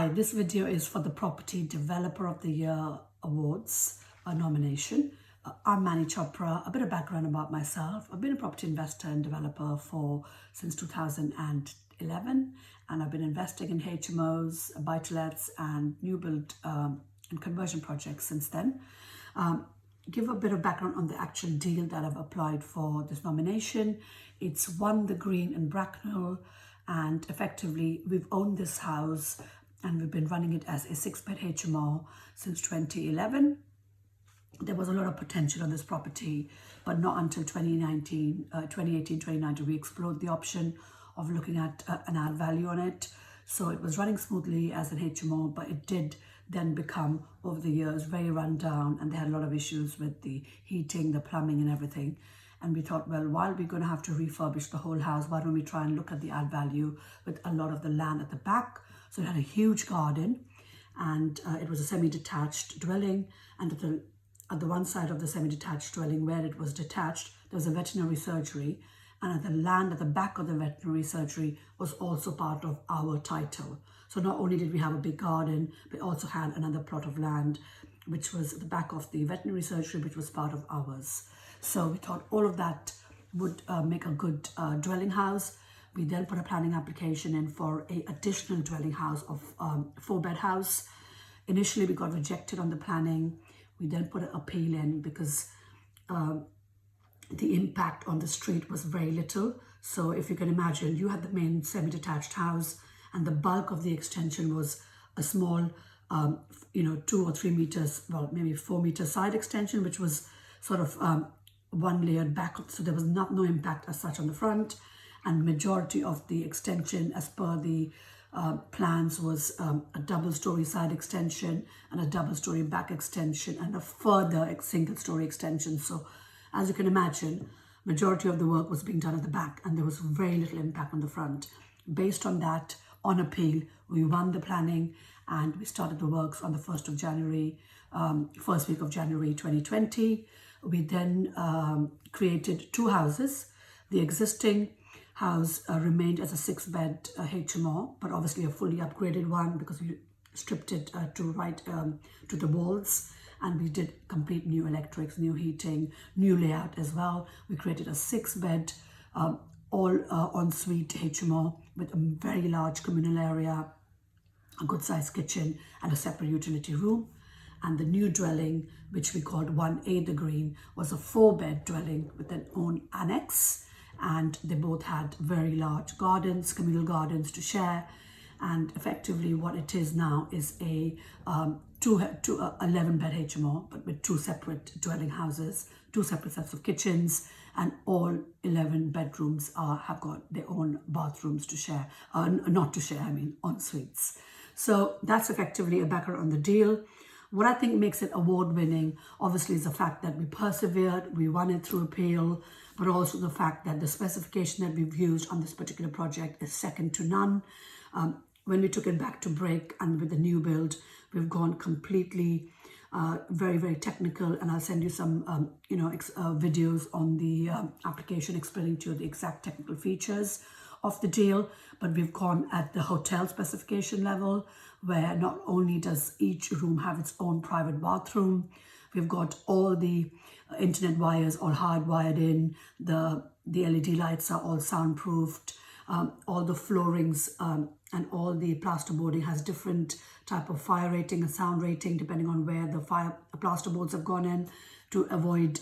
Hi, this video is for the Property Developer of the Year Awards nomination. I'm Manni Chopra. A bit of background about myself. I've been a property investor and developer since 2011, and I've been investing in HMOs, buy-to-lets, and new build and conversion projects since then. Give a bit of background on the actual deal that I've applied for this nomination. It's One the Green in Bracknell, and effectively we've owned this house and we've been running it as a 6-bed HMO since 2011. There was a lot of potential on this property, but not until 2018, 2019, we explored the option of looking at an add value on it. So it was running smoothly as an HMO, but it did then become, over the years, very run down, and they had a lot of issues with the heating, the plumbing and everything. And we thought, well, while we're going to have to refurbish the whole house, why don't we try and look at the add value with a lot of the land at the back. So it had a huge garden, and it was a semi-detached dwelling, and at the one side of the semi-detached dwelling where it was detached, there was a veterinary surgery, and at the land at the back of the veterinary surgery was also part of our title. So not only did we have a big garden, we also had another plot of land, which was at the back of the veterinary surgery, which was part of ours. So we thought all of that would make a good dwelling house. We then put a planning application in for an additional dwelling house of 4-bed house. Initially, we got rejected on the planning. We then put an appeal in because the impact on the street was very little. So if you can imagine, you had the main semi-detached house, and the bulk of the extension was a small, 2 or 3 meters, well, maybe 4 meter side extension, which was sort of one layered back. So there was no impact as such on the front. And majority of the extension, as per the plans, was a double-story side extension and a double-story back extension and a further single-story extension. So as you can imagine, majority of the work was being done at the back, and there was very little impact on the front. Based on that, on appeal, we won the planning, and we started the works on the 1st of January, first week of January 2020. We then created 2 houses. The existing house remained as a 6-bed HMO, but obviously a fully upgraded one because we stripped it to the walls, and we did complete new electrics, new heating, new layout as well. We created a 6-bed all ensuite HMO with a very large communal area, a good sized kitchen and a separate utility room. And the new dwelling, which we called 1A the Green, was a 4-bed dwelling with an own annex, and they both had very large gardens, communal gardens to share. And effectively what it is now is a 11-bed HMO, but with 2 separate dwelling houses, 2 separate sets of kitchens, and all 11 bedrooms have got their own bathrooms to share, not to share, I mean en suites. So that's effectively a background on the deal. What I think makes it award-winning, obviously, is the fact that we persevered, we won it through appeal, but also the fact that the specification that we've used on this particular project is second to none. When we took it back to break and with the new build, we've gone completely very, very technical, and I'll send you some, videos on the application explaining to you the exact technical features of the deal. But we've gone at the hotel specification level, where not only does each room have its own private bathroom, we've got all the internet wires all hardwired in, the LED lights are all soundproofed, all the floorings and all the plasterboarding has different type of fire rating and sound rating depending on where the plasterboards have gone in, to avoid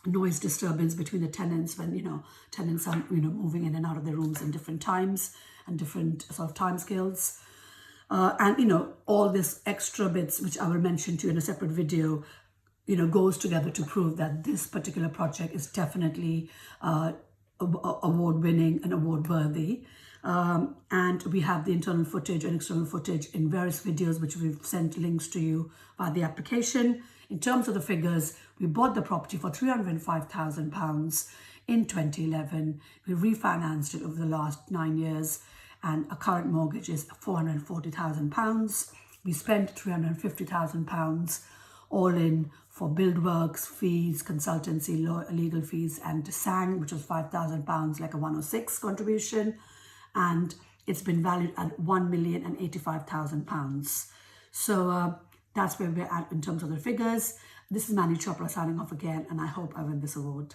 noise disturbance between the tenants when tenants are moving in and out of their rooms in different times and different sort of time scales. And all this extra bits, which I will mention to you in a separate video, goes together to prove that this particular project is definitely award-winning and award-worthy. And we have the internal footage and external footage in various videos, which we've sent links to you via the application. In terms of the figures, we bought the property for £305,000 in 2011. We refinanced it over the last 9 years, and a current mortgage is £440,000. We spent £350,000 all in for build works, fees, consultancy, legal fees, and SANG, which was £5,000, like a 106 contribution. And it's been valued at £1,085,000. So that's where we're at in terms of the figures. This is Manni Chopra signing off again, and I hope I win this award.